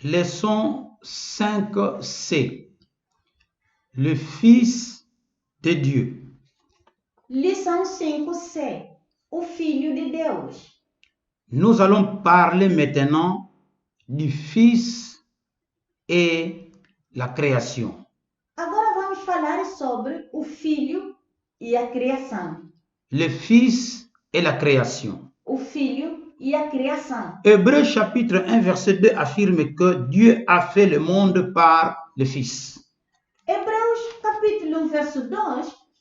Leçon 5C. Le Fils de Dieu. Lição 5C. O Filho de Deus. Nous allons parler maintenant du Fils et la création. Agora vamos falar sobre o Filho e a criação. Le Fils et la création. O Filho e a criação. Hébreux chapitre 1 verset 2 affirme que Dieu a fait le monde par le Fils. Hebreus capítulo 1, verso 2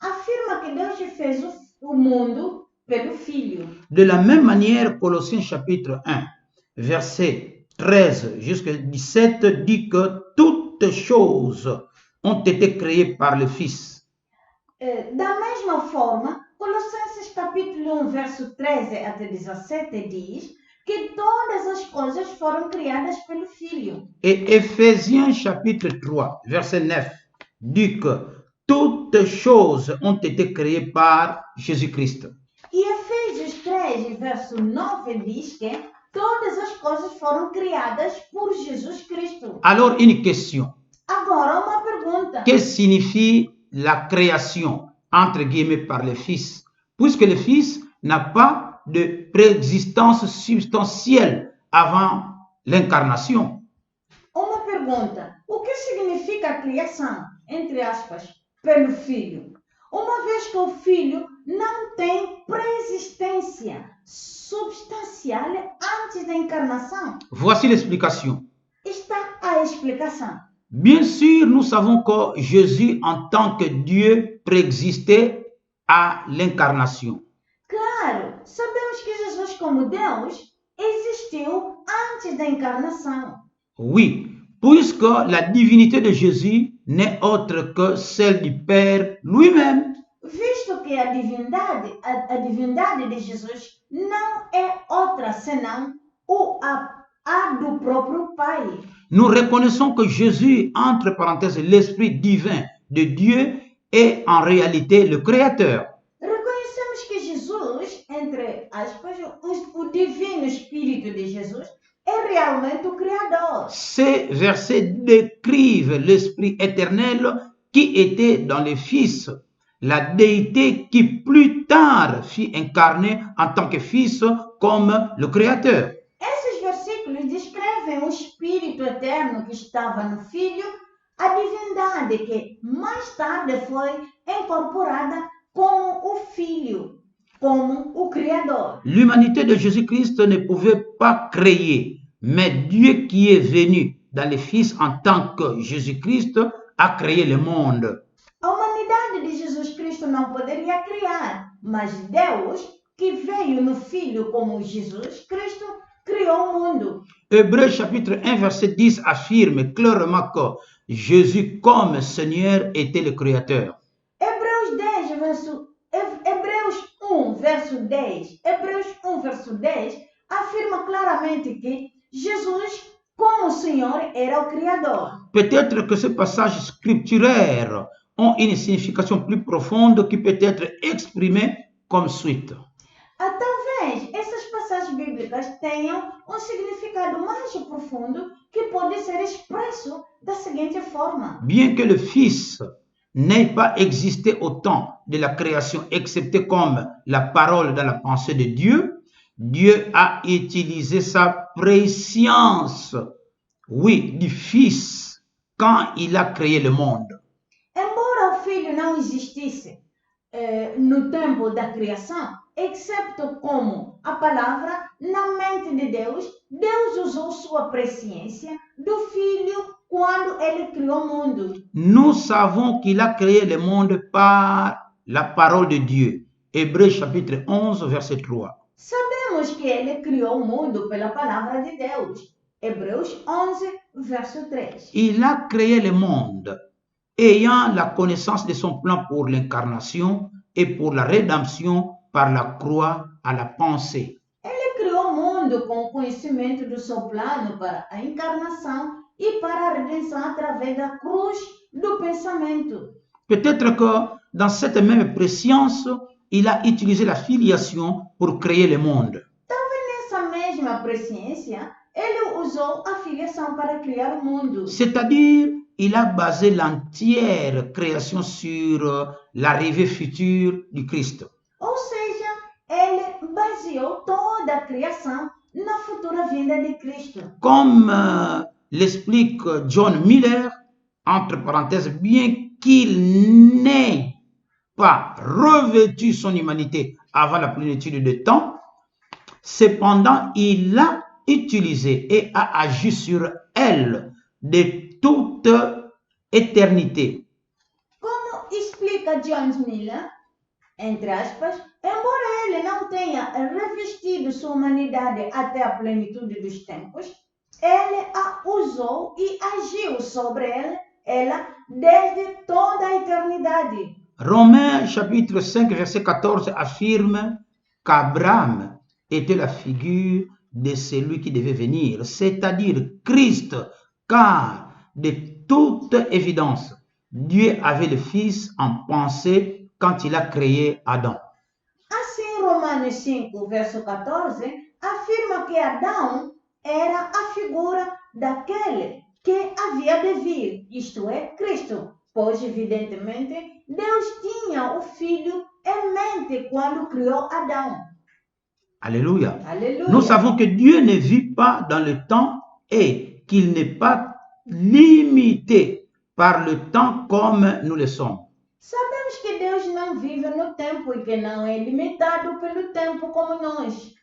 afirma que Deus fez o mundo pelo Filho. De la même manière, Colossiens chapitre 1 verset 13 jusqu'à 17 dit que toutes choses ont été créées par le Fils. Da mesma forma, Colossenses capítulo 1, verso 13 até 17 diz que todas as coisas foram criadas pelo Filho. Et Éphésiens chapitre 3 verset 9 dit que toutes choses ont été créées par Jésus-Christ. E Efésios 3, verso 9 diz que todas as coisas foram criadas por Jesus Cristo. Alors une question, Agora, uma pergunta. que signifie la création entre guillemets par le Fils? Puisque le Fils n'a pas de préexistence substantielle avant l'incarnation. Uma pergunta. O que significa a criação, entre aspas, pelo Filho? Uma vez que o Filho não tem preexistência substancial antes da encarnação. Voici l'explication. Está a explicação. Bien sûr, nous savons que Jésus, en tant que Dieu, préexistait à l'incarnation. Claro, sabemos que Jesus, como Deus, existiu antes da encarnação. Oui, puisque la divinité de Jésus n'est autre que celle du Père lui-même. Visto que a divindade de Jesus não é outra senão a do próprio Pai. Nous reconnaissons que Jésus, entre parenthèses, l'Esprit divin de Dieu, est en réalité le Créateur. Reconhecemos que Jesus, entre aspas, o divino Espírito de Jesus, é realmente o Criador. Ces versets décrivent l'Esprit éternel qui était dans le Fils, la déité qui plus tard fut incarnée en tant que Fils comme le Créateur. Esses versículos descrevem o Espírito eterno que estava no Filho, a divindade que mais tarde foi incorporada como o Filho, como o Criador. L'humanité de Jésus-Christ ne pouvait pas créer, mais Dieu qui est venu dans le Fils en tant que Jésus-Christ a créé le monde. A humanidade de Jesus Cristo não poderia criar, mas Deus, que veio no Filho como Jesus Cristo, criou o mundo. Hébreux chapitre 1 verset 10 affirme clairement que Jésus comme Seigneur était le Créateur. Hebreus 1, verso 10 afirma claramente que Jesus, como Senhor, era o Criador. Peut-être que ces passages scripturaires ont une signification plus profonde qui peut être exprimée comme suite. Talvez essas passagens bíblicas tenham um significado mais profundo que pode ser expresso da seguinte forma. Bien que le Fils n'ait pas existé au temps de la création, excepté comme la parole dans la pensée de Dieu, Dieu a utilisé sa préscience, oui, du Fils, quand il a créé le monde. Embora o Filho não existisse no tempo da criação, excepto como a palavra na mente de Deus, Deus usou sua presciência do Filho quando ele criou o mundo. Nous savons qu'il a créé le monde par la parole de Dieu. Hébreux chapitre 11, verset 3. Sabemos que ele criou o mundo pela palavra de Deus. Hebreus 11, verso 3. Il a créé le monde, ayant la connaissance de son plan pour l'incarnation et pour la rédemption par la croix à la pensée. Ele criou o mundo com o conhecimento do seu plano para a encarnação e para a redenção através da cruz do pensamento. Peut-être que dans cette même préscience, il a utilisé la filiation pour créer le monde. Talvez nessa mesma presciência, ele usou a filiação para criar o mundo. C'est-à-dire, il a basé l'entière création sur l'arrivée future du Christ. Ou seja, ele baseou toda a criação na futura vinda de Cristo. Comme l'explique John Miller, entre parenthèses, bien qu'il n'ait pas revêtu son humanité avant la plénitude de temps, cependant, il l'a utilisée et a agi sur elle de toute éternité. Como explica John Miller, entre aspas, embora ele não tenha revestido sua humanidade até a plenitude dos tempos, ele a usou e agiu sobre ela desde toda a eternidade. Romains chapitre 5 verset 14 affirme qu'Abraham était la figure de celui qui devait venir, c'est-à-dire Christ, car de toute évidence, Dieu avait le Fils en pensée quand il a créé Adam. Assim, Romanos 5, verso 14, afirma que Adão era a figura daquele que havia de vir, isto é, Cristo, pois, evidentemente, Deus tinha o Filho em mente quando criou Adão. Alléluia. Aleluia. Nous savons que Dieu ne vit pas dans le temps et qu'il n'est pas limité par le temps comme nous le sommes. Sabemos que Deus não vive no tempo e que não é limitado pelo tempo como nós.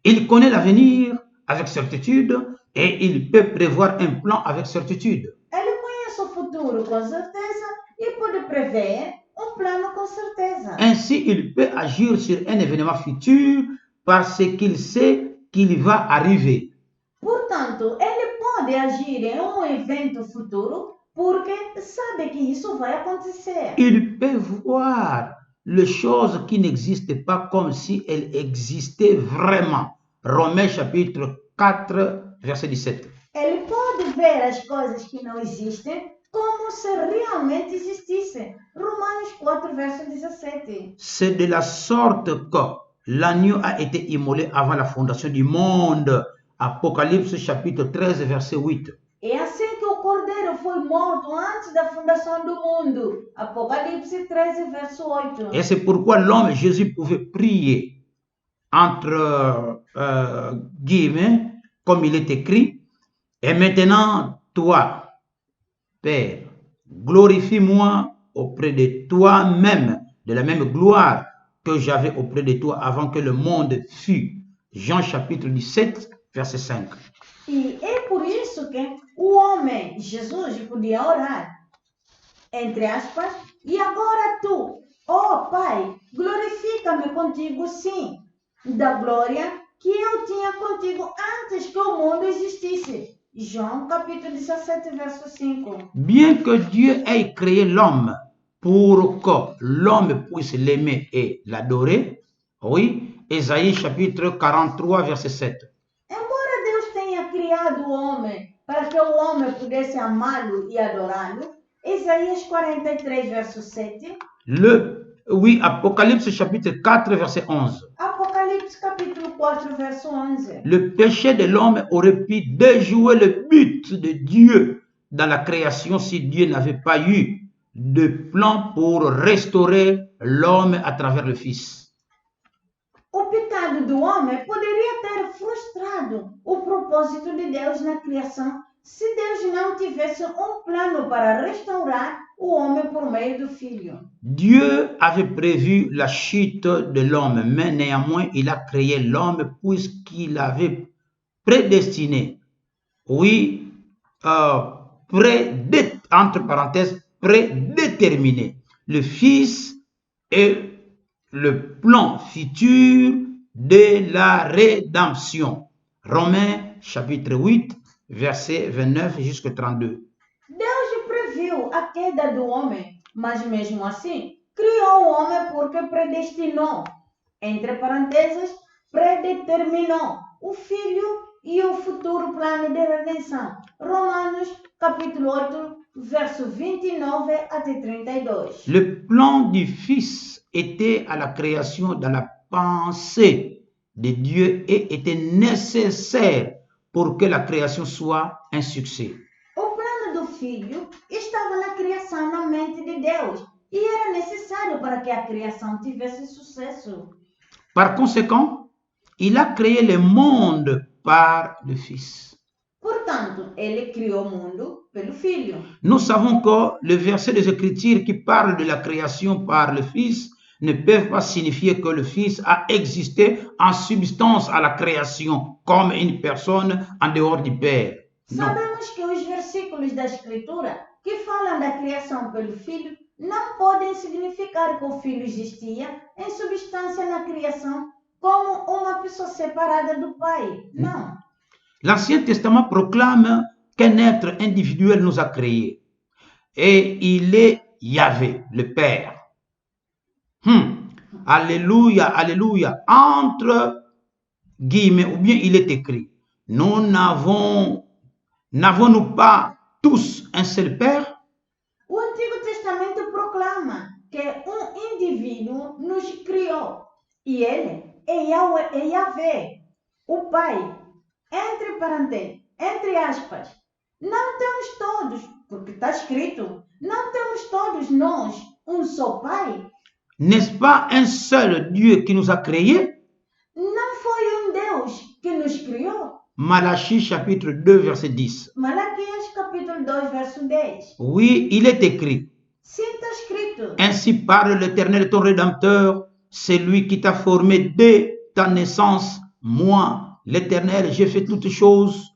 Il connaît l'avenir avec certitude et il peut prévoir un plan avec certitude. Ele conhece o futuro com certeza e pode prever um plano com certeza. Ainsi, il peut agir sur un événement futur parce qu'il sait qu'il va arriver. Portanto, ele pode agir em um evento futuro porque sabe que isso vai acontecer. Il peut voir les choses qui n'existent pas comme si elles existaient vraiment. Romains chapitre 4, verset 17. Ele pode ver as coisas que não existem como se realmente existissem. Romanos 4, verso 17. C'est de la sorte que l'agneau a été immolé avant la fondation du monde. Apocalypse chapitre 13, verset 8. É assim que o Cordeiro foi morto antes da fundação do mundo. Apocalipse 13, verso 8. Et c'est pourquoi l'homme Jésus pouvait prier entre guillemets, comme il est écrit, et maintenant, toi, Père, glorifie-moi auprès de toi-même, de la même gloire que j'avais auprès de toi avant que le monde fût. Jean chapitre 17, verset 5. E é por isso que o homem, Jesus, podia orar, entre aspas, e agora tu, ó Pai, glorifica-me contigo sim, da glória que eu tinha contigo antes que o mundo existisse. João capítulo 17, verso 5. Bien que Dieu ait créé l'homme pour que l'homme puisse l'aimer et l'adorer, oui, Ésaïe chapitre 43, verset 7. Embora Deus tenha criado o homem para que o homem pudesse amá-lo e adorá-lo, Isaías 43, verso 7. Oui, Apocalypse chapitre 4, verset 11. Apocalipse capítulo 4, verso 11. Le péché de l'homme aurait pu déjouer le but de Dieu dans la création si Dieu n'avait pas eu de plan pour restaurer l'homme à travers le Fils. O pecado do homem poderia ter frustrado o propósito de Deus na criação se Deus não tivesse um plano para restaurar o homem por meio do Filho. Dieu avait prévu la chute de l'homme, mais néanmoins il a créé l'homme puisqu'il avait prédestiné, oui, entre parenthèses, prédéterminé le Fils et le plan futur de la rédemption. Romains chapitre 8, verset 29 jusqu'à 32. Deus previu a queda do homem, mas mesmo assim, criou o homem porque predestinou, entre parênteses, predeterminou o Filho e o futuro plano de redenção. Romanos, capítulo 8, verso 29 até 32. Le plan du Fils était à la création dans la pensée de Dieu et était nécessaire pour que la création soit un succès. O plano do Filho estava na criação na mente de Deus e era necessário para que a criação tivesse sucesso. Par conséquent, il a créé le monde par le Fils. Portanto, ele criou o mundo pelo Filho. Nous savons que le verset des Écritures qui parle de la création par le Fils ne peuvent pas signifier que le Fils a existé en substance à la création comme une personne en dehors du Père. Non. Sabemos que os versículos da Escritura que falam da criação pelo Filho não podem significar que o Filho existia em substância na criação como uma pessoa separada do Pai. Não. L'Ancien Testament proclame qu'un être individuel nous a créés et il est Yahvé, le Père. Alléluia, alléluia. Entre guillemets, ou bien il est écrit, n'avons-nous pas tous un seul Père? O Antigo Testamento proclama que indivíduo nos criou e ele é Yahvé, o Pai. Entre aspas, não temos todos, porque está escrito, não temos todos nós um só Pai. N'est-ce pas un seul Dieu qui nous a créés? Não foi Deus que nos criou? Malachie chapitre 2 verset 10. Malaquias capítulo 2 verso 10. Oui, il est écrit. Sim, está escrito. Ainsi parle l'Éternel ton Rédempteur, c'est lui qui t'a formé dès ta naissance. Moi, l'Éternel, j'ai fait toutes choses.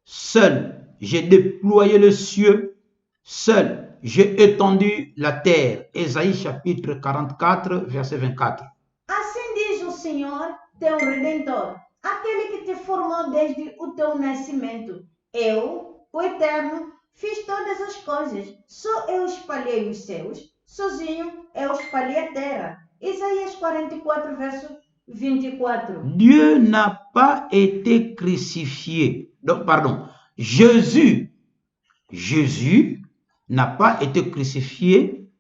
Seul, j'ai déployé le cieux. Seul, j'ai étendu la terre. Ésaïe chapitre 44, verset 24. Assim diz o Senhor, teu Redentor, aquele que te formou desde o teu nascimento. Eu, o Eterno, fiz todas as coisas. Só eu espalhei os céus. Sozinho eu espalhei a terra. Isaías 44, verso 24. Dieu n'a pas été crucifié. Donc, pardon, Jésus n'a pas été crucifié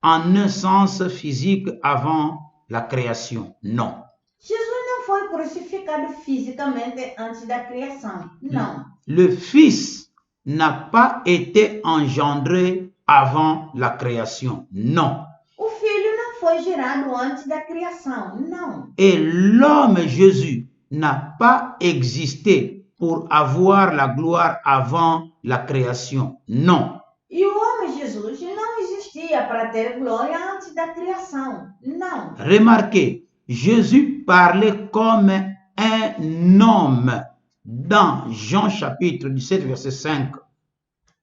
en un sens physique avant la création. Non. Jesus não foi crucificado fisicamente antes da criação. Não. Le Fils n'a pas été engendré avant la création. Non. O Filho não foi gerado antes da criação. Não. Et l'homme Jésus n'a pas existé pour avoir la gloire avant la création. Non. E o homem Jesus não existia para ter glória antes da criação. Não. Remarquez, Jésus parlait comme un homme dans Jean chapitre 17 verset 5.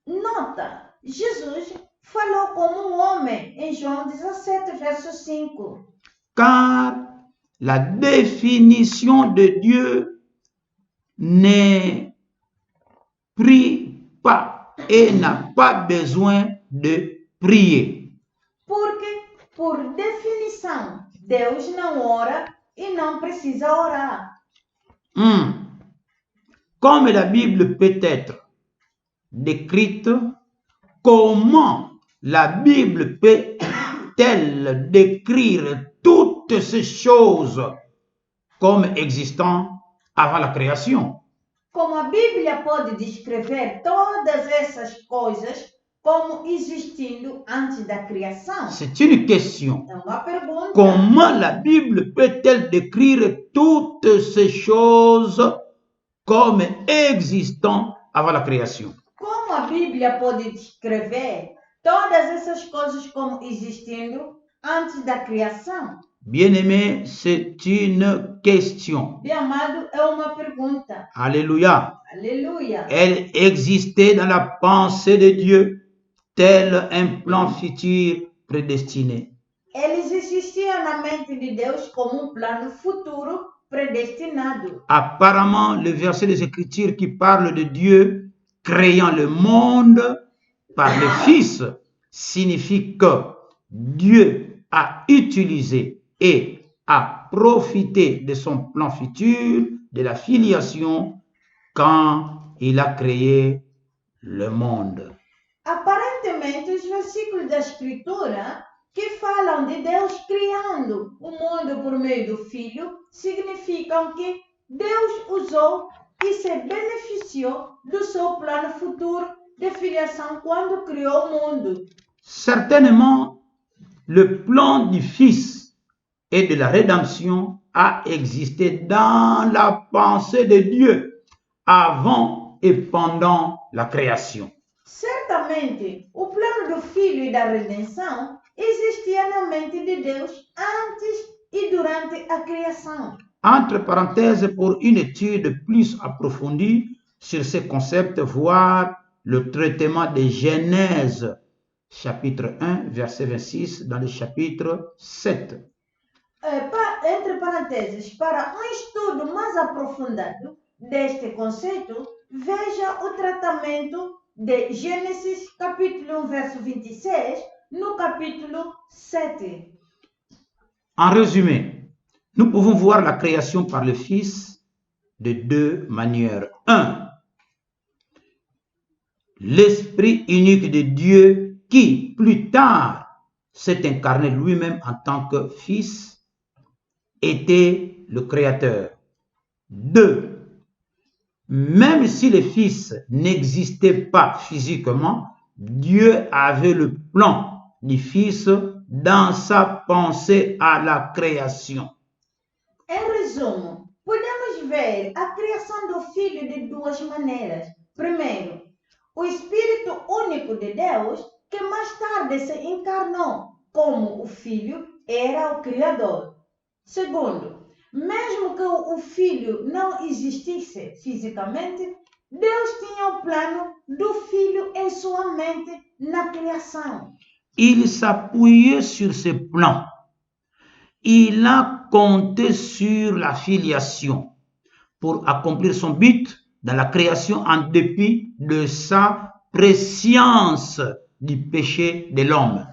Nota, Jesus falou como homem em João 17 verso 5. Car la définition de Dieu n'est prie pas et n'a pas besoin de prier. Porque, por definição, Deus não ora e não precisa orar. Comme la Bible peut être décrite, comment la Bible peut-elle décrire toutes ces choses comme existant avant la création? Como a Bíblia pode descrever todas essas coisas como existindo antes da criação? C'est une question. É uma pergunta. Comment la Bible peut-elle décrire toutes ces choses comme existant avant la création? Como a Bíblia pode descrever todas essas coisas como existindo antes da criação? Bien-aimé, c'est une question. Bem amado, é uma pergunta. Alléluia. Aleluia. Elle existait dans la pensée de Dieu, tel un plan futur prédestiné. Eles existiam na mente de Deus como um plano futuro predestinado. Apparemment, le verset des Écritures qui parle de Dieu créant le monde par le Fils signifie que Dieu a utilisé et a profité de son plan futur, de la filiation, quand il a créé le monde. Aparentemente, os versículos da Escritura que falam de Deus criando o mundo por meio do Filho significam que Deus usou e se beneficiou do seu plano futuro de filiação quando criou o mundo. Certainement, le plan du Fils et de la rédemption a existé dans la pensée de Dieu avant et pendant la création. Certamente, o plano do Filho e da redenção existia na mente de Deus antes e durante a criação. Entre parenthèses, pour une étude plus approfondie sur ces concepts, voir le traitement de Genèse, chapitre 1, verset 26, dans le chapitre 7. Entre parênteses, para um estudo mais aprofundado deste conceito, veja o tratamento de Gênesis, capítulo 1, verso 26, no capítulo 7. En résumé, nous pouvons voir la création par le Fils de deux manières. 1. L'Esprit unique de Dieu qui, plus tard, s'est incarné lui-même en tant que Fils, était le Créateur. 2. Même si le Fils n'existait pas physiquement, Dieu avait le plan du Fils dans sa pensée à la création. Em resumo, podemos ver a criação do Filho de duas maneiras. Primeiro, o Espírito único de Deus, que mais tarde se encarnou como o Filho, era o Criador. Segundo, mesmo que o Filho não existisse fisicamente, Deus tinha o plano do Filho em sua mente na criação. Il s'appuyait sur ce plan. Il a compté sur la filiation pour accomplir son but dans la création en dépit de sa prescience du péché de l'homme.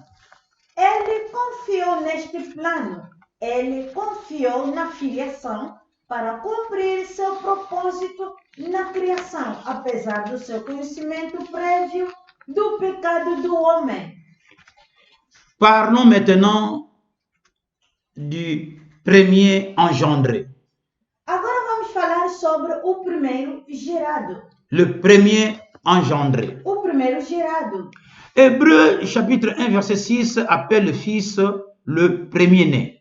Ele confiou neste plano. Ele confiou na filiação para cumprir seu propósito na criação, apesar do seu conhecimento prévio do pecado do homem. Parlons maintenant du premier engendré. Agora vamos falar sobre o primeiro gerado. Le premier engendré. O primeiro gerado. Hébreux chapitre 1 verset 6 appelle le Fils le premier-né.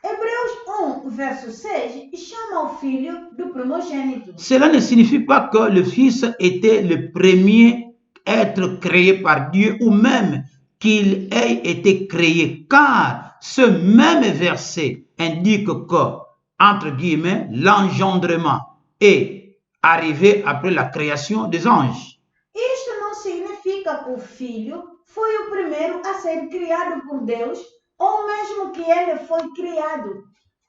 Hebreus 1, verso 6 chama o filho do primogênito. Cela ne signifie pas que le Fils était le premier être créé par Dieu ou même qu'il ait été créé, car ce même verset indique que, entre guillemets, l'engendrement est arrivé après la création des anges. Isto não significa que o filho foi o primeiro a ser criado por Deus, ou mesmo que ele foi criado,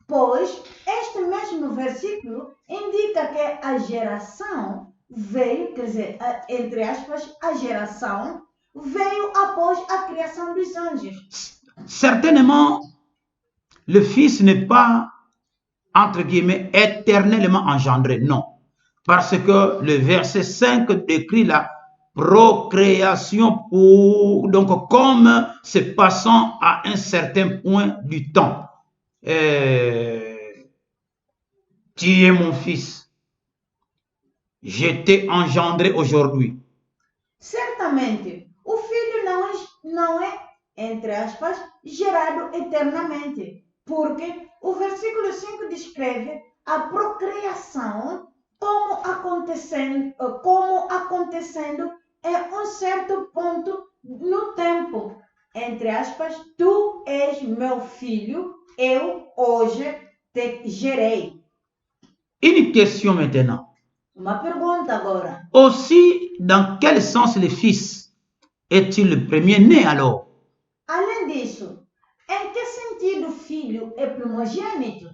pois este mesmo versículo indica que a geração veio, quer dizer, entre aspas, a geração veio após a criação dos anjos. Certainement, le Fils n'est pas, entre guillemets, éternellement engendré, non. Parce que le verset 5 décrit la procréation donc comme se passant à un certain point du temps. Tu es mon fils. Je t'ai engendré aujourd'hui. Certamente, o filho não é, entre aspas, gerado eternamente, porque o versículo 5 descreve a procriação como acontecendo em um certo ponto no tempo. Entre aspas, tu és meu filho, eu hoje te gerei. Une question maintenant. Uma pergunta agora. Aussi, dans quel sens le Fils est-il le premier-né alors? Além disso, em que sentido o filho é primogênito?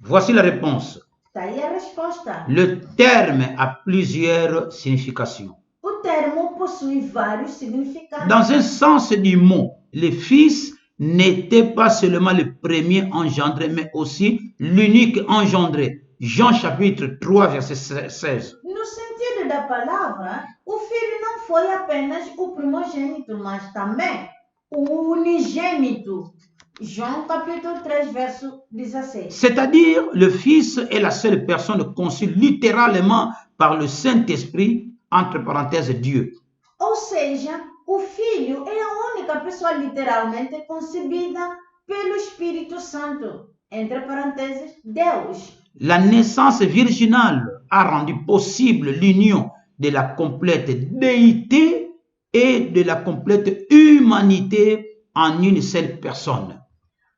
Voici la réponse. Está aí a resposta. Le terme a plusieurs significations. O termo possui vários significados. Dans un sens du mot, le Fils n'était pas seulement le premier engendré, mais aussi l'unique engendré. Jean chapitre 3, verset 16. No sentido da palavra, o filho não foi apenas o primogênito, mas também o unigênito. João capítulo 3, verso 16. C'est-à-dire, le Fils est la seule personne conçue littéralement par le Saint-Esprit, entre parenthèses, Dieu. Ou seja, o Filho é a única pessoa literalmente concebida pelo Espírito Santo, entre parênteses, Deus. La naissance virginale a rendu possible l'union de la complète déité et de la complète humanité en une seule personne.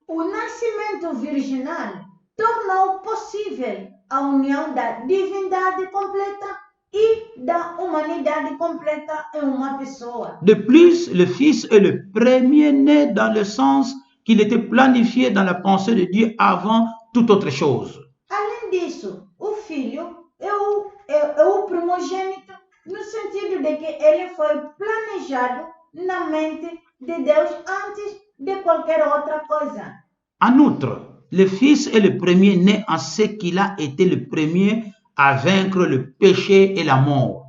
O nascimento virginal tornou possível a união da divindade completa e da humanidade completa em uma pessoa. De plus, le Fils est le premier-né dans le sens qu'il était planifié dans la pensée de Dieu avant toute autre chose. Além disso, o Filho é o primogênito no sentido de que ele foi planejado na mente de Deus antes de qualquer outra coisa. En outre, le Fils est le premier-né en ce qu'il a été le premier à vaincre le péché et la mort.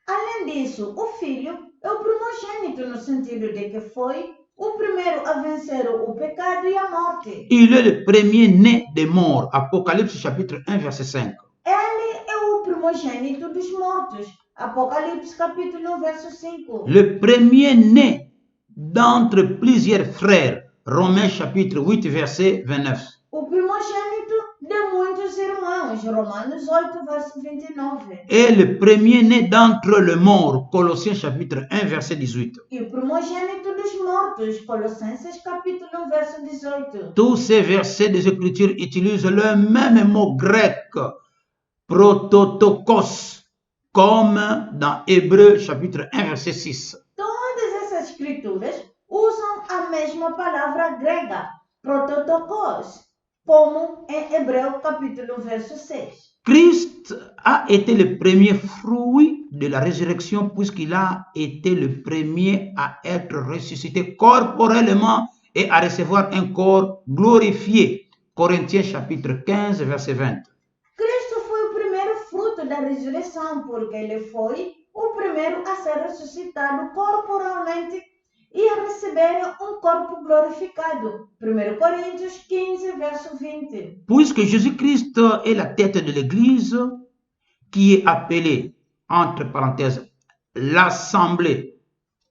Além disso, o Filho é o primogênito no sentido de que foi o primeiro a vencer o pecado e a morte. Il est le premier-né des morts. Apocalypse chapitre 1, verset 5. Ele é o primogênito dos mortos. Apocalipse capítulo 1, verso 5. Le premier-né d'entre plusieurs frères. Romains chapitre 8, verset 29. O primogênito de muitos irmãos. Romanos 8, verso 29. Et le premier-né d'entre les morts. Colossiens chapitre 1, verset 18. E o primogênito dos mortos. Colossenses capítulo 1, verso 18. Tous ces versets des Écritures utilisent le même mot grec, prototokos, comme dans Hébreux chapitre 1, verset 6. Todas essas escrituras usam a mesma palavra grega, prototokos, como em Hebreu capítulo 1, verso 6. Christ a été le premier fruit de la résurrection puisqu'il a été le premier à être ressuscité corporellement et à recevoir un corps glorifié. Corinthiens chapitre 15, verset 20. Cristo foi o primeiro fruto da ressurreição, porque ele foi o primeiro a ser ressuscitado corporalmente e a receber um corpo glorificado. 1 Coríntios 15, verso 20. Puisque Jésus-Christ est la tête de l'Église, qui est appelée, entre parenthèses, l'assemblée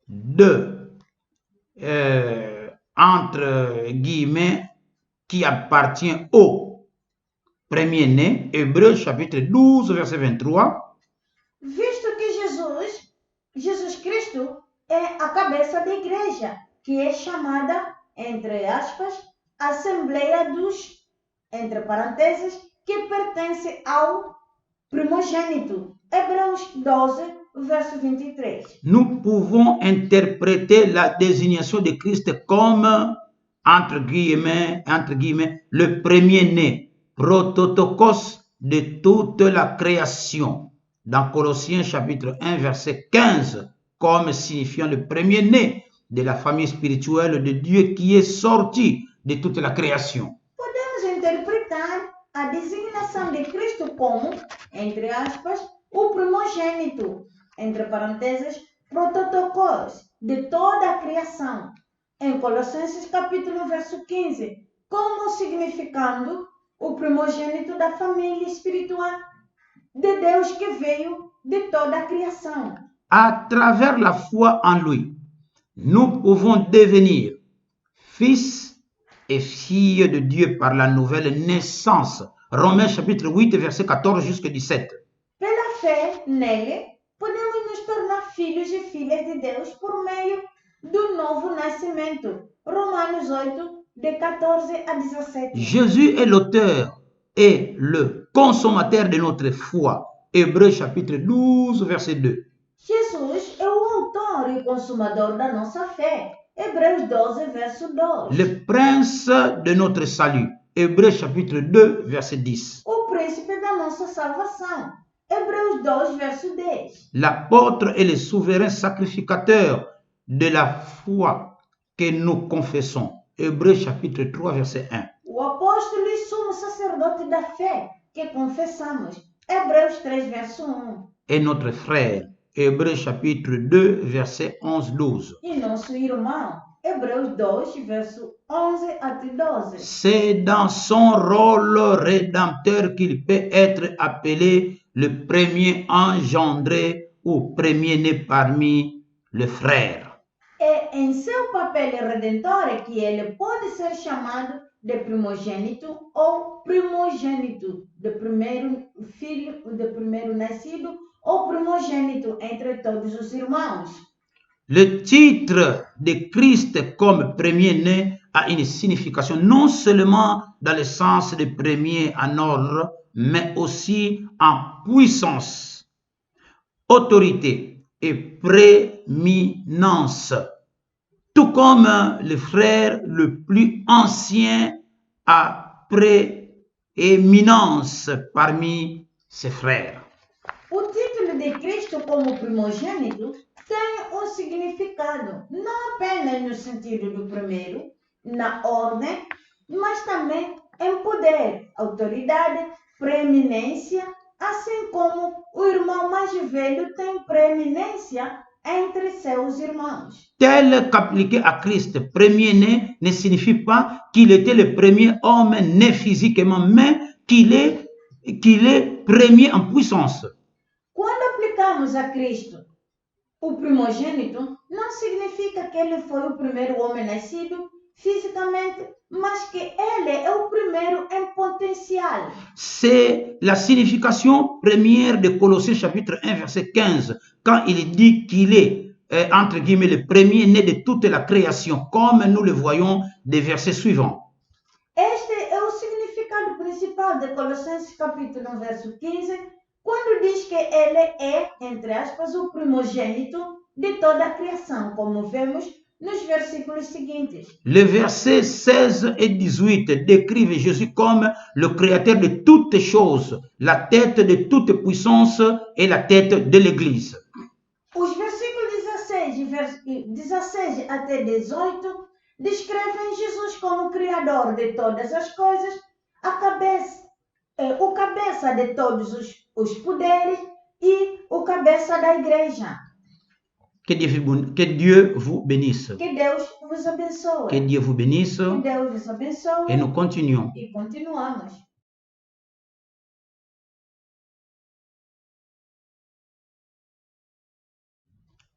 de, entre guillemets, qui appartient au premier-né, Hébreux chapitre 12, verset 23. Visto que Jesus Cristo é a cabeça da igreja, que é chamada, entre aspas, Assembleia dos, entre parênteses, que pertence ao primogênito. Hebreus 12, verso 23. Nous pouvons interpréter la désignation de Christ comme, entre guillemets, le premier-né, prototokos de toute la création. Dans Colossiens chapitre 1, verset 15, comme signifiant le premier-né de la famille spirituelle de Dieu qui est sorti de toute la création. Podemos interpretar a designação de Cristo como, entre aspas, o primogênito, entre parênteses, prototokos, de toda a criação, em Colossenses capítulo 1, verso 15, como significando o primogênito da família espiritual de Deus que veio de toda a criação. À travers la foi en lui, nous pouvons devenir fils et filles de Dieu par la nouvelle naissance. Romains chapitre 8, verset 14 jusqu'à 17. Pela fé nele, podemos nos tornar filhos e filhas de Deus por meio do novo nascimento. Romanos 8, de 14 a 17. Jésus est l'auteur et le consommateur de notre foi. Hébreux chapitre 12, verset 2. Jesus é o autor e consumador da nossa fé. Hebreus 12, verso 2. Le prince de notre salut. Hébreux chapitre 2, verset 10. O príncipe da nossa salvação. Hebreus 2, verso 10. L'apôtre est le souverain sacrificateur de la foi que nous confessons. Hébreux chapitre 3, verset 1. O apóstolo e sumo sacerdote da fé que confessamos. Hebreus 3, verso 1. Et notre frère. Hébreux chapitre 2, verset 11-12. E nosso irmão. Hebreus 2, verso 11 até 12. C'est dans son rôle rédempteur qu'il peut être appelé le premier engendré ou premier-né parmi les frères. É em seu papel redentor que ele pode ser chamado de primogênito ou primogênito, de primeiro filho, de primeiro nascido ou primogênito entre todos os irmãos. Le titre de Christ comme premier-né a une signification non seulement dans le sens de premier en ordre, mais aussi en puissance, autorité et prééminence. Tout comme le frère le plus ancien a prééminence parmi ses frères. O título de Cristo como primogênito tem um significado, não apenas no sentido do primeiro, na ordem, mas também em poder, autoridade, preeminência, assim como o irmão mais velho tem preeminência entre seus irmãos. Tel qu'appliqué à Christ, premier-né ne signifie pas qu'il était le premier homme né physiquement, mais qu'il est premier en puissance. Quando aplicamos a Cristo o primogênito, não significa que ele foi o primeiro homem nascido fisicamente, mas que ele é o primeiro em potencial. C'est la signification première de Colossiens chapitre 1 verset 15, quand il dit qu'il est, entre guillemets, le premier né de toute la création, comme nous le voyons des versets suivants. Este é o significado principal de Colossenses capítulo 1, verso 15, quando diz que ele é, entre aspas, o primogênito de toda a criação, como vemos nos versículos seguintes. Les versets 16 et 18 décrivent Jésus comme le créateur de toutes choses, la tête de toute puissance et la tête de l'Église. Os versículos 16 até 18 descrevem Jesus como criador de todas as coisas, o cabeça de todos os poderes e o cabeça da igreja. Que Dieu vous bénisse. Que Deus vos abençoe. Que Dieu vous bénisse. Que Deus vos abençoe. Et nous continuons. E continuamos.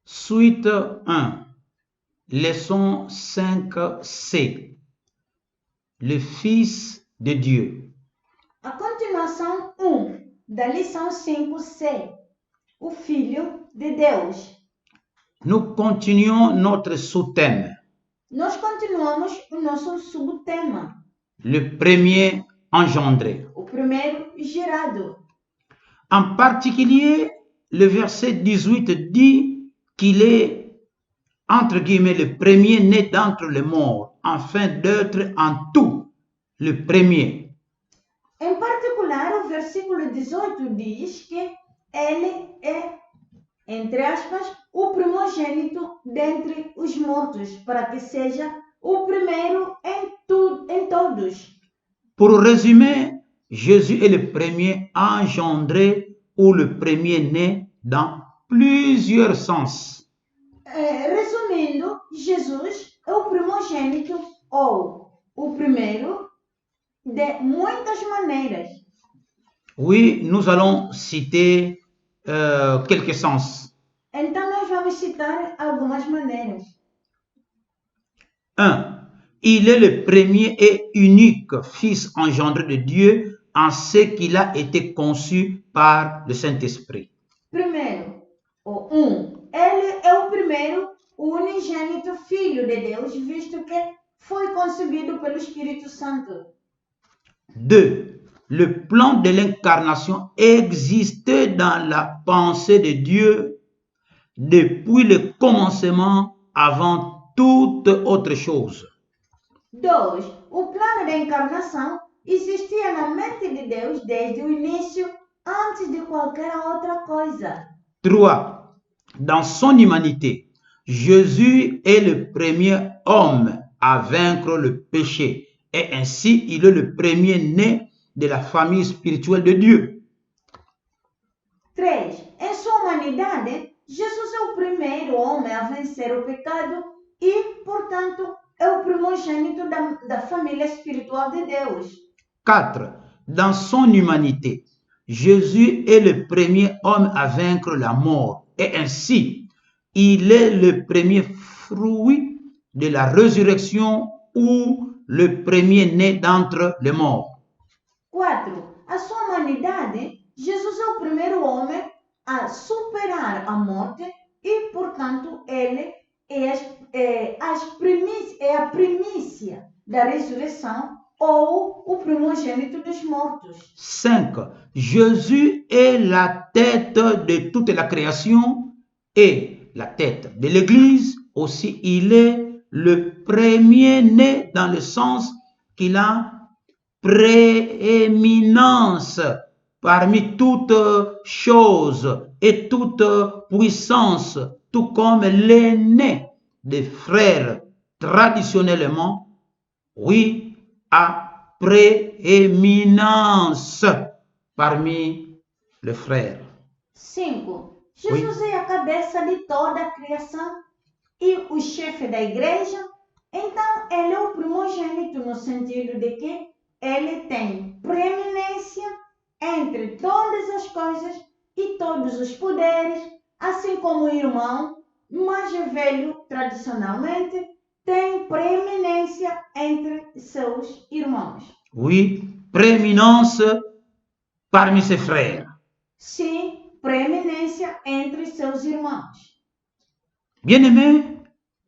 Suite 1. Leçon 5C. Le Fils de Dieu. A continuação 1 da lição 5C. O Filho de Deus. Nous continuons notre sous-thème. Nós continuamos o nosso subtema. Le premier engendré. O primeiro gerado. En particulier, le verset 18 dit qu'il est, entre guillemets, le premier né d'entre les morts, afin d'être en tout le premier. Em particular, o versículo 18 diz que ele é, entre aspas, o primogênito dentre os mortos, para que seja o primeiro em todos. Pour résumer, Jésus est le premier engendré ou le premier né dans plusieurs sens. Resumindo, Jesus é o primogênito ou o primeiro de muitas maneiras. Oui, nous allons citer quelques sens. Então, nós vamos citar algumas maneiras. 1. Il est le premier et unique Fils engendré de Dieu en ce qu'il a été conçu par le Saint-Esprit. Primeiro, o 1. Ele é o primeiro, o unigênito Filho de Deus, visto que foi concebido pelo Espírito Santo. 2. Le plan de l'incarnation existait dans la pensée de Dieu depuis le commencement avant toute autre chose. 2. O plano da encarnação existia na mente de Deus desde o início, antes de qualquer outra coisa. 3. Dans son humanité, Jésus est le premier homme à vaincre le péché et ainsi il est le premier né de la famille spirituelle de Dieu. 3. Em sua humanidade, Jesus é o primeiro homem a vencer o pecado e, portanto, é o primogênito da família espiritual de Deus. 4. Dans son humanité, Jésus est le premier homme à vaincre la mort et ainsi, il est le premier fruit de la résurrection ou le premier-né d'entre les morts. 4. A sua humanidade, Jesus é o primeiro homem a superar a morte e, portanto, ele é a primícia da ressurreição ou o primogênito dos mortos. 5. Jésus est la tête de toute la création et la tête de l'Église. Aussi, il est le premier-né dans le sens qu'il a prééminence parmi toutes choses et toute puissance, tout comme l'aîné des frères traditionnellement, oui, a prééminence parmi les frères. 5. Jesus é a cabeça de toda a criação e o chefe da igreja. Então, ele é o primogênito no sentido de que ele tem preeminência entre todas as coisas e todos os poderes, assim como o irmão mais velho, tradicionalmente, tem preeminência entre seus irmãos. Oui, prééminence parmi ses frères. Sim, preeminência entre seus irmãos. Bien-aimés,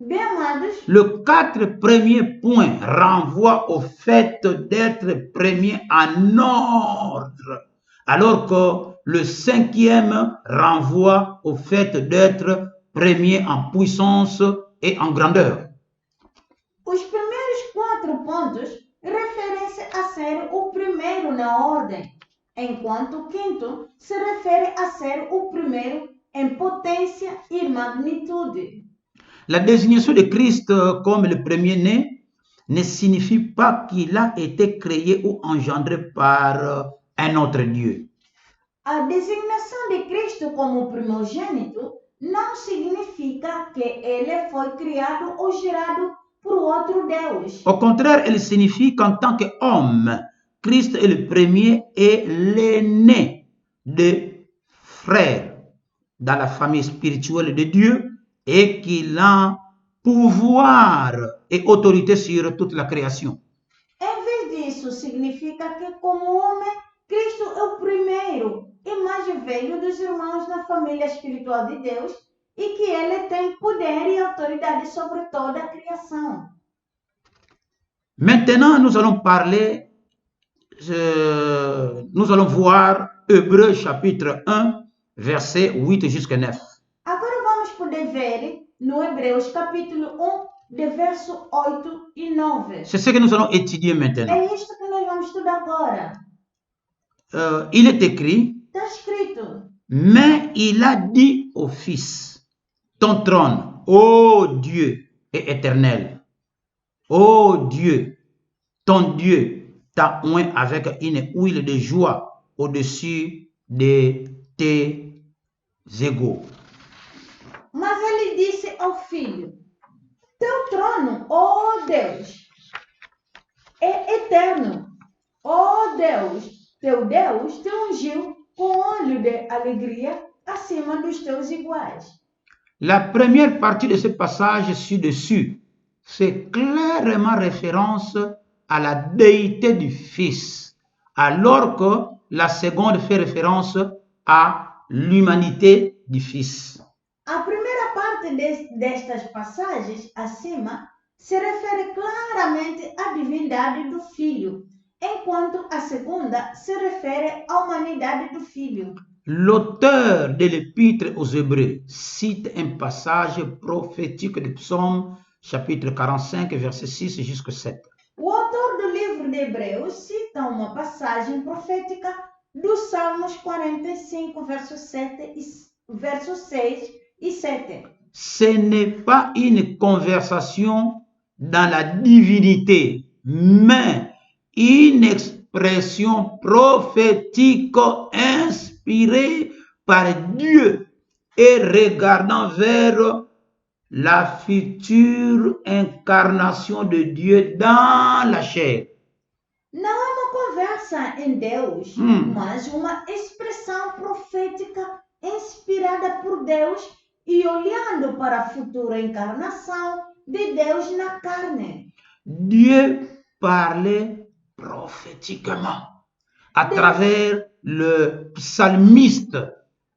Bem amados, le 4 premier point renvoie au fait d'être premier en ordre, alors que le 5e renvoie au fait d'être premier en puissance et en grandeur. os primeiros 4 pontos referem-se a ser o primeiro na ordem, enquanto o 5º se refere a ser o primeiro em potência e magnitude. La désignation de Christ comme le premier-né ne signifie pas qu'il a été créé ou engendré par un autre Dieu. A designação de Cristo como primogênito não significa que ele foi criado ou gerado por outro Deus. Au contraire, elle signifie qu'en tant qu'homme, Christ est le premier et l'aîné des frères dans la famille spirituelle de Dieu et qu'il a pouvoir et autorité sur toute la création. Em vez disso, significa que, como homem, Cristo é o primeiro e mais velho dos irmãos na família espiritual de Deus e que ele tem poder e autoridade sobre toda a criação. Maintenant, nous allons voir Hébreux chapitre 1, versets 8 jusqu'à 9. Agora vamos poder ver no Hebreus capítulo 1, de verso 8 e 9. C'est ce que nous allons étudier maintenant. É isto que nós vamos estudar agora. Il est écrit, Está escrito: mais il a dit au Fils, ton trône, ô Dieu, est éternel. Ô Dieu, ton Dieu t'a oint avec une huile de joie au-dessus de tes égaux. Mas ele disse ao filho: teu trono, ó Deus, é eterno. Ó Deus, teu Deus te ungiu com óleo de alegria acima dos teus iguais. La première partie de ce passage ci-dessus fait clairement référence à la déité du Fils, alors que la seconde fait référence à l'humanité du Fils. A primeira parte destas passagens acima se refere claramente à divindade do Filho, enquanto a segunda se refere à humanidade do Filho. L'auteur de l'Épître aux Hébreux cite un passage prophétique du Psaume chapitre 45, verset 6 jusqu'à 7. O autor do livro de Hebreus cita uma passagem profética dos Salmos 45, versos 6 e 7. Ce n'est pas une conversation dans la divinité, mais une expression prophétique inspirée par Dieu et regardant vers la future incarnation de Dieu dans la chair. Não é uma conversa em Deus, mas uma expressão profética inspirada por Deus e olhando para a futura encarnação de Deus na carne. Dieu parlait prophétiquement à travers le psalmiste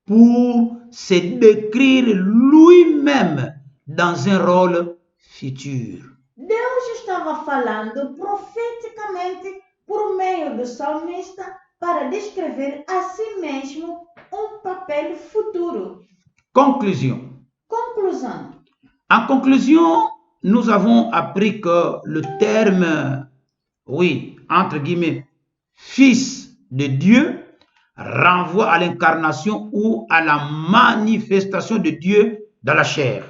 pour se décrire lui-même dans un rôle futur. Deus estava falando profeticamente por meio do salmista para descrever a si mesmo um papel futuro. Conclusion. Conclusão. En conclusion, nous avons appris que le terme, oui, entre guillemets, fils de Dieu renvoie à l'incarnation ou à la manifestation de Dieu dans la chair.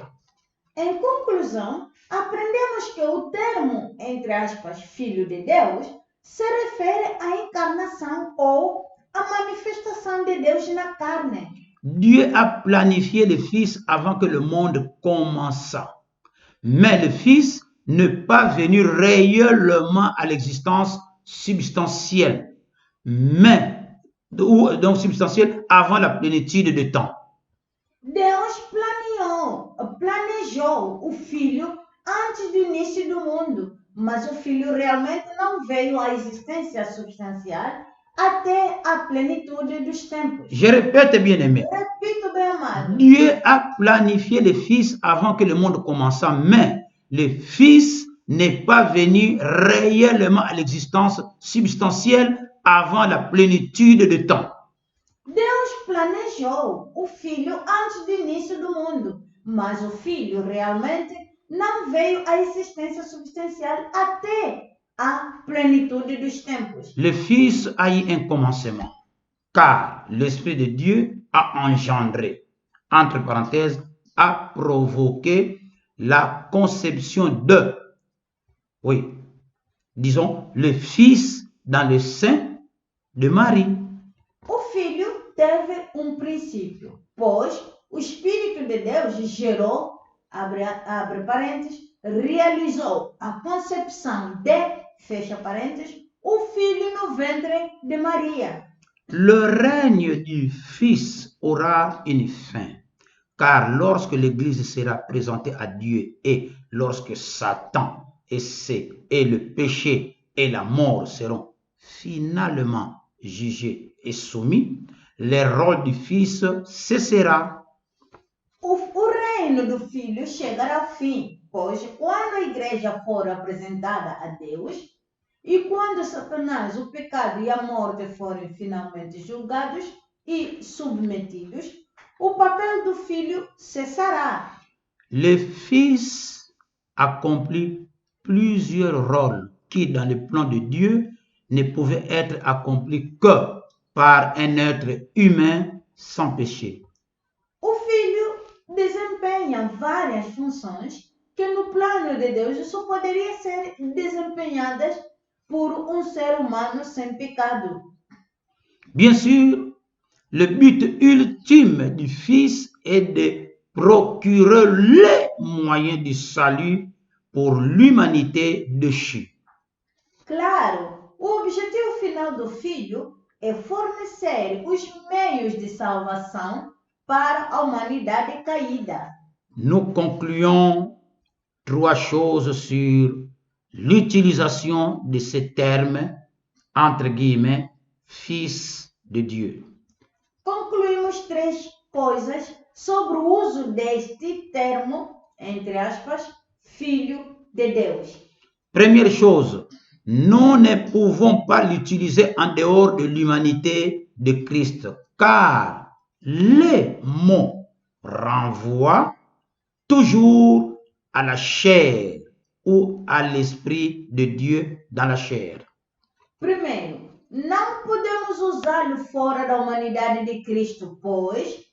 Em conclusão, aprendemos que o termo, entre aspas, filho de Deus, se refere à encarnação ou à manifestação de Deus na carne. Dieu a planifié le Fils avant que le monde commençât. Mais le Fils n'est pas venu réellement à l'existence substantielle, donc substantielle avant la plénitude de temps. Deus planejou o Filho antes do início do mundo, mas o Filho realmente não veio à existência substancial até a plenitude dos tempos. Je répète, bien-aimé. Repito, bem amado. Dieu a planifié le Fils avant que le monde commençât, mais le Fils n'est pas venu réellement à l'existence substantielle avant la plénitude de temps. Deus planejou o Filho antes do início do mundo, mas o Filho realmente não veio à existência substancial até a plenitude dos tempos. Le Fils a eu un commencement, car l'Esprit de Dieu a engendré, entre parenthèses, a provoqué la conception de, oui, disons, le Fils dans le sein de Marie. O Filho teve princípio, pois o Espírito de Deus gerou, abre parênteses, realizou a concepção de, fecha parênteses, o Filho no ventre de Maria. Le règne du Fils aura une fin, car lorsque l'Église sera présentée à Dieu et lorsque Satan et le péché et la mort seront finalement jugés et soumis, le rôle du Fils cessera. O reino do Filho chegará ao fim, pois quando a igreja for apresentada a Deus e quando Satanás, o pecado e a morte forem finalmente julgados e submetidos, o papel do Filho cessará. Le Fils accomplit plusieurs rôles qui, dans le plan de Dieu, ne pouvaient être accomplis que par un être humain sans péché. O Filho desempenha várias funções que no plano de Deus só poderiam ser desempenhadas por ser humano sem pecado. Bien sûr, le but ultime du Fils est de procurer les moyens du salut pour l'humanité déchue. Claro, o objetivo final do Filho é fornecer os meios de salvação para a humanidade caída. Nous concluons 3 choses sur l'utilisation de ce terme, entre guillemets, Fils de Dieu. Concluímos 3 coisas sobre o uso deste termo, entre aspas, Filho de Deus. Première chose, nous ne pouvons pas l'utiliser en dehors de l'humanité de Christ, car les mots renvoient toujours à la chair ou à l'Esprit de Dieu dans la chair. Primeiro, não podemos usá-lo fora da humanidade de Cristo, pois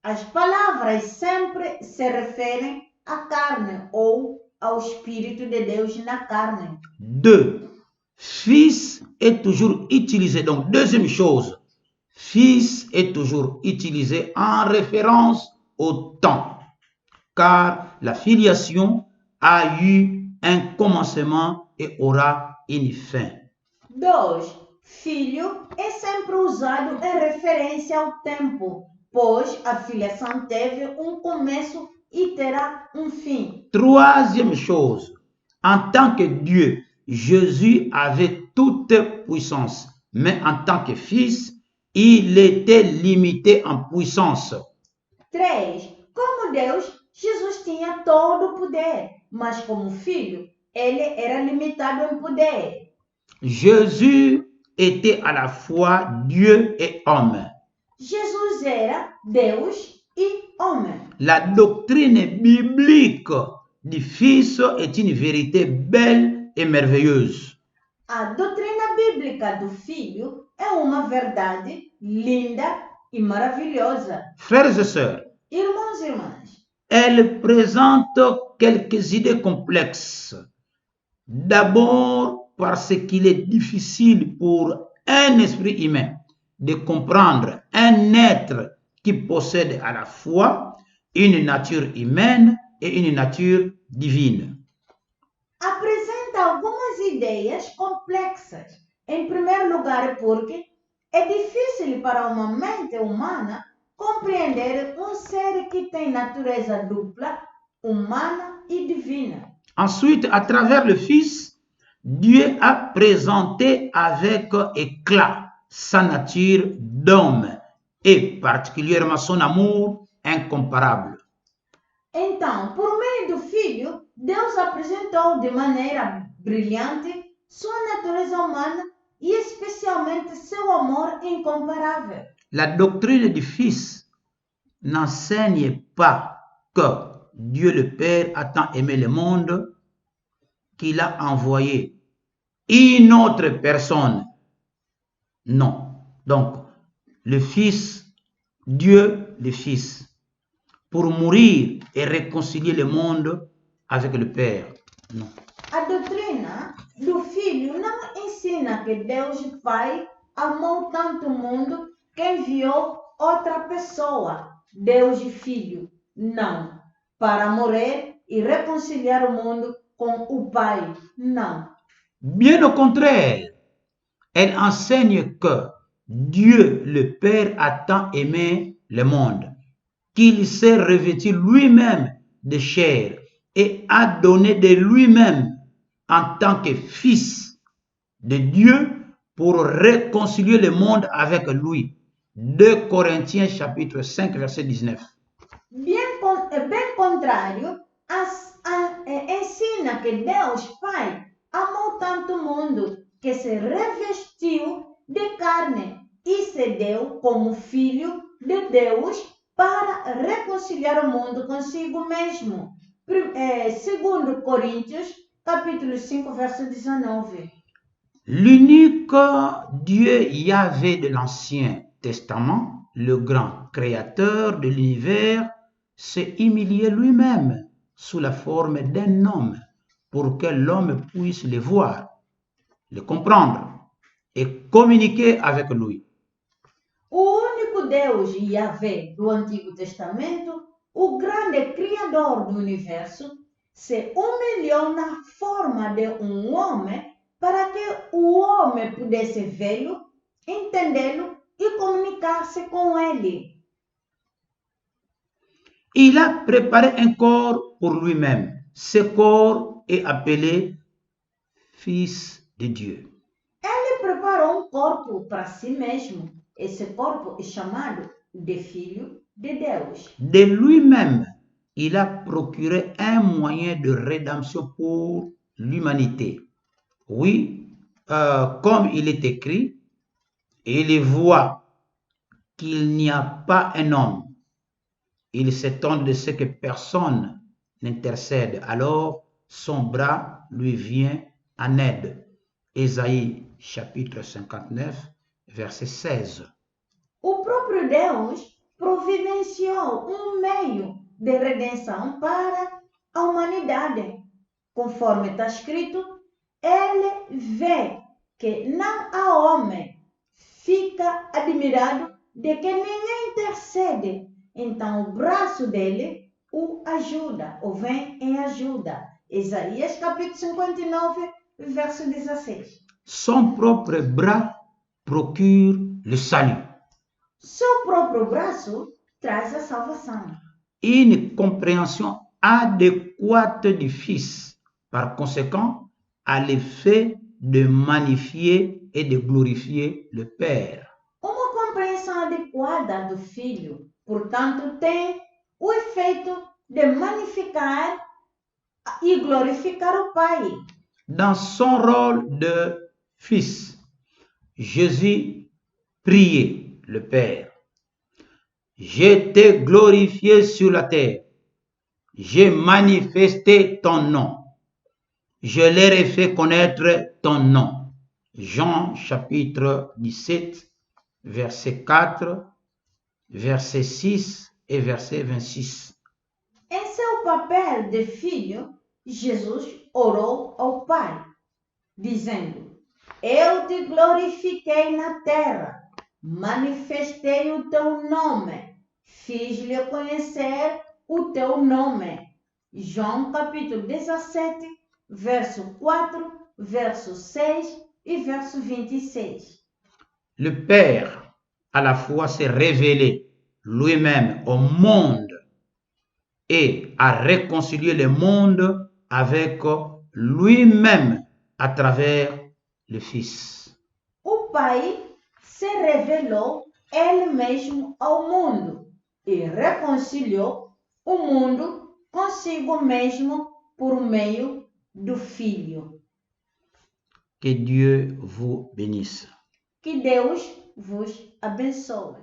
as palavras sempre se referem à carne ou ao Espírito de Deus na carne. 2. Fils est toujours utilisé. Donc, deuxième chose, Fils est toujours utilisé en référence au temps. car la filiation a eu un commencement et aura une fin. 2. Filho é sempre usado em referência ao tempo, pois a filiação teve começo e terá fim. Troisième chose, en tant que Dieu, Jésus avait toute puissance, mais en tant que fils, il était limité en puissance. 3. Como Deus, Jesus tinha todo o poder, mas como filho, ele era limitado em poder. Jésus était à la fois Dieu et homme. Jesus era Deus e homem. La doctrine biblique du Fils est une vérité belle et merveilleuse. A doutrina bíblica do Filho é uma verdade linda e maravilhosa. Frères et sœurs, Irmãos e irmãs, elle présente quelques idées complexes. D'abord parce qu'il est difficile pour un esprit humain de comprendre un être qui possède à la fois une nature humaine et une nature divine. apresenta algumas ideias complexas. Em primeiro lugar, porque é difícil para uma mente humana compreender ser que tem natureza dupla, humana e divina. Ensuite, à travers le Fils, Dieu a présenté avec éclat sa nature d'homme et particulièrement son amour incomparable. Então, por meio do Filho, Deus apresentou de maneira brilhante sua natureza humana e especialmente seu amor incomparável. La doctrine du Fils n'enseigne pas que Dieu le Père a tant aimé le monde qu'il a envoyé une autre personne. Non. Donc, le Fils, Dieu le Fils, pour mourir et réconcilier le monde avec le Père. Non. A doutrina do Filho não ensina que Deus Pai amou tanto o mundo que enviou outra pessoa, Deus Filho. Não. Para morrer e reconciliar o mundo com o Pai. Não. Bien au contraire, elle enseigne que Dieu le Père a tant aimé le monde qu'il s'est revêtu lui-même de chair et a donné de lui-même en tant que fils de Dieu pour réconcilier le monde avec lui. 2 Corinthiens chapitre 5 verset 19. Bem contrário, ensina que Deus Pai amou tanto o mundo que se revestiu de carne e se deu como Filho de Deus para reconciliar o mundo consigo mesmo. 2 Coríntios, capítulo 5, verso 19. L'unique Dieu Yahvé de l'Ancien Testament, le grand créateur de l'univers, s'est humilié lui-même sous la forme d'un homme pour que l'homme puisse le voir, le comprendre et communiquer avec lui. O único Deus Yahvé do Antigo Testamento, o grande Criador do Universo, se humilhou na forma de homem para que o homem pudesse vê-lo, entendê-lo e comunicar-se com ele. Il a préparé un corps pour lui-même. Ce corps est appelé Fils de Dieu. Ele preparou corpo para si mesmo. Esse corpo é chamado de Filho de Deus. De lui-même, il a procuré un moyen de rédemption pour l'humanité. Oui, comme il est écrit, il voit qu'il n'y a pas un homme. Il s'étonne de ce que personne n'intercède. Alors, son bras lui vient en aide. Ésaïe chapitre 59, verset 16. O próprio Deus providenciou meio de redenção para a humanidade. Conforme está escrito, ele vê que não há homem, fica admirado de que ninguém intercede. Então o braço dele o ajuda, ou vem em ajuda. Isaías capítulo 59, verso 16. Son propre bras procure le salut. Seu próprio braço traz a salvação. Une compréhension adéquate du Fils, par conséquent, a l'effet de magnifier et de glorifier le Père. Uma compreensão adequada do Filho, portanto, tem o efeito de magnificar e glorificar o Pai. Dans son rôle de Fils, Jésus priait le Père. Je t'ai glorifié sur la terre. J'ai manifesté ton nom. Je leur ai fait connaître ton nom. Jean chapitre 17, verset 4, verset 6 et verset 26. Em seu papel de filho, Jesus orou ao Pai, dizendo: Eu te glorifiquei na terra, manifestei o teu nome, fiz-lhe conhecer o teu nome. João capítulo 17, verso 4, verso 6 e verso 26. Le Père, à la fois, s'est révélé lui-même au monde et a réconcilié le monde avec lui-même à travers le Fils. O Pai se revelou Ele mesmo ao mundo e reconciliou o mundo consigo mesmo por meio do Filho. Que Dieu vous bénisse. Que Deus vos abençoe.